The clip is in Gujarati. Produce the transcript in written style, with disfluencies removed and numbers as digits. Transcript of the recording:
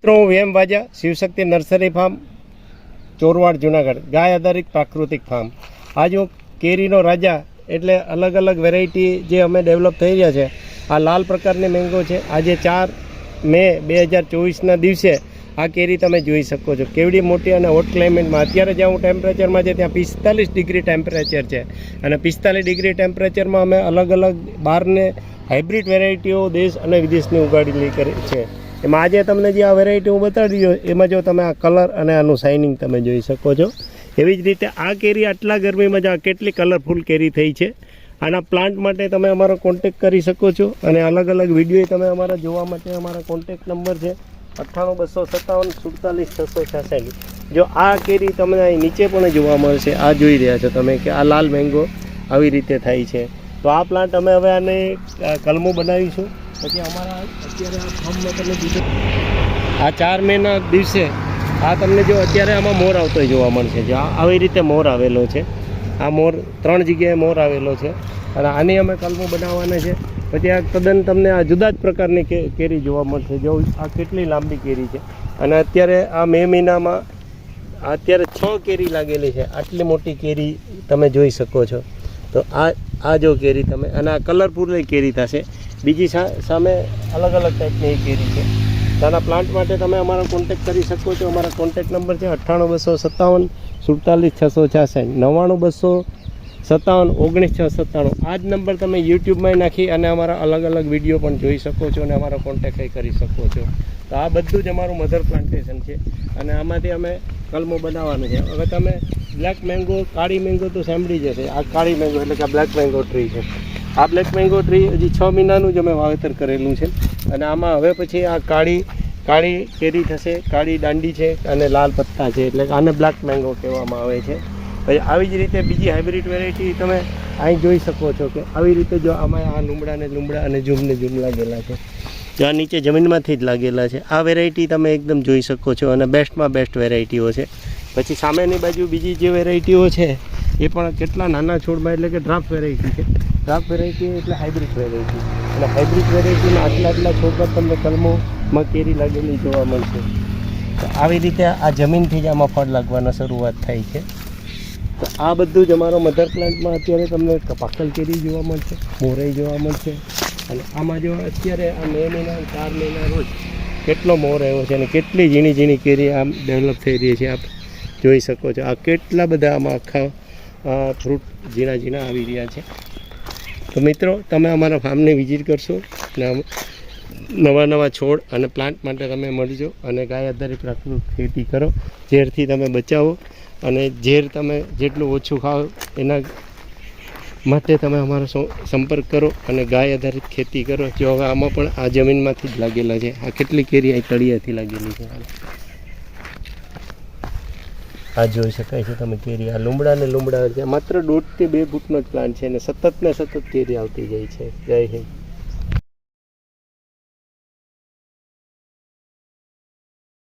હું VM વાજા, શિવશક્તિ નર્સરી ફાર્મ, ચોરવાડ, જુનાગઢ, ગાય આધારિત પ્રાકૃતિક ફાર્મ. આજ હું કેરીનો રાજા એટલે અલગ અલગ વેરાયટી જે અમે ડેવલપ થઈ રહ્યા છે. આ લાલ પ્રકારની મેંગો છે. આજે 4 મે 2024ના દિવસે આ કેરી તમે જોઈ શકો છો. કેવડી મોટી અને હોટ ક્લાઇમેટમાં અત્યારે જ્યાં હું ટેમ્પરેચરમાં છે ત્યાં 45 ડિગ્રી ટેમ્પરેચર છે. અને 45 ડિગ્રી ટેમ્પરેચરમાં અમે અલગ અલગ બહારને હાઇબ્રિડ વેરાયટીઓ દેશ અને વિદેશની ઉગાડી કરી છે. એમાં આજે તમને જે આ વેરાયટી હું બતાવી રહ્યો એમાં જો તમે આ કલર અને આનું શાઇનિંગ તમે જોઈ શકો છો. એવી જ રીતે આ કેરી આટલા ગરમીમાં જ કેટલી કલરફુલ કેરી થઈ છે. આના પ્લાન્ટ માટે તમે અમારો કોન્ટેક કરી શકો છો. અને અલગ અલગ વિડીયો તમે અમારા જોવા માટે અમારા કોન્ટેક નંબર છે 98 257 47 666. જો આ કેરી તમને અહીં નીચે પણ જોવા મળશે. આ જોઈ રહ્યા છો તમે કે આ લાલ મેંગો આવી રીતે થાય છે. તો આ પ્લાન્ટ અમે હવે આને કલમો બનાવીશું. પછી અમારા અત્યારે આ ફાર્મમાં તમે બીજો આ 4 મેના દિવસે આ તમને જો અત્યારે આમાં મોર આવતો જોવા મળશે. જો આવી રીતે મોર આવેલો છે. આ મોર 3 જગ્યાએ મોર આવેલો છે. અને આની અમે કલમો બનાવવાના છે. પછી આ તદ્દન તમને આ જુદા જ પ્રકારની કેરી જોવા મળશે. જો આ કેટલી લાંબી કેરી છે. અને અત્યારે આ મે મહિનામાં અત્યારે 6 કેરી લાગેલી છે. આટલી મોટી કેરી તમે જોઈ શકો છો. તો આ જો કેરી તમે અને આ કલરફુલ કેરી થશે. બીજી સામે અલગ અલગ ટાઈપની કેરી છે. આના પ્લાન્ટ માટે તમે અમારો કોન્ટેક કરી શકો છો. અમારા કોન્ટેક નંબર છે 98 257 47 666, 99 257 19 697. આ જ નંબર તમે યુટ્યુબમાં નાખી અને અમારા અલગ અલગ વિડીયો પણ જોઈ શકો છો અને અમારો કોન્ટેક કરી શકો છો. તો આ બધું જ અમારું મધર પ્લાન્ટેશન છે. અને આમાંથી અમે કલમો બનાવવાનું છે. હવે તમે બ્લેક મેંગો, કાળી મેંગો તો સાંભળી જશે. આ કાળી મેંગો એટલે કે આ બ્લેક મેંગો ટ્રી છે. આ બ્લેક મેંગો ટ્રી હજી 6 મહિનાનું જ અમે વાવેતર કરેલું છે. અને આમાં હવે પછી આ કાળી કેરી થશે. કાળી દાંડી છે અને લાલ પત્તા છે. એટલે આને બ્લેક મેંગો કહેવામાં આવે છે. પછી આવી જ રીતે બીજી હાઇબ્રિડ વેરાયટી તમે અહીં જોઈ શકો છો કે આવી રીતે જો આમાં આ લીમડા અને ઝૂમ લાગેલા છે. જો આ નીચે જમીનમાંથી જ લાગેલા છે. આ વેરાયટી તમે એકદમ જોઈ શકો છો અને બેસ્ટમાં બેસ્ટ વેરાયટીઓ છે. પછી સામેની બાજુ બીજી જે વેરાયટીઓ છે એ પણ કેટલા નાના છોડમાં એટલે કે ડ્રાફ્ટ વેરાયટી છે. ડ્રાફ્ટ વેરાયટી એટલે હાઇબ્રિડ વેરાયટી. અને હાઇબ્રિડ વેરાયટીમાં આટલા છોડમાં તમને કલમોમાં કેરી લાગેલી જોવા મળશે. તો આવી રીતે આ જમીનથી જ આમાં ફળ લાગવાના શરૂઆત થાય છે. તો આ બધું જ અમારો મધર પ્લાન્ટમાં અત્યારે તમને પાકલ કેરી જોવા મળશે, મોરઈ જોવા મળશે. અને આમાં જો અત્યારે આ મે મહિના 4 મહિના રોજ કેટલો મોર આવ્યો છે અને કેટલી ઝીણી કેરી આમ ડેવલપ થઈ રહી છે. આપ જોઈ શકો છો. આ કેટલા બધા આમાં આખા ફ્રૂટ ઝીણા આવી રહ્યા છે. તો મિત્રો તમે અમારા ફાર્મને વિઝિટ કરશો અને નવા છોડ અને પ્લાન્ટ માટે તમે મળજો. અને ગાય આધારિત પ્રાકૃતિક ખેતી કરો. ઝેરથી તમે બચાવો અને ઝેર તમે જેટલું ઓછું ખાઓ એના માટે તમે અમારો સંપર્ક કરો અને ગાય આધારિત ખેતી કરો. જો હવે આમાં પણ આ જમીનમાંથી જ લાગેલા છે. આ કેટલી કેરી અહીં તળિયાથી લાગેલી છે. આ જોઈ શકાય છે તમે કેરી. આ લીમડા છે. માત્ર 1.5 થી 2 ફૂટનો જ પ્લાન્ટ છે અને સતત કેરી આવતી જાય છે. જય હિન્દ.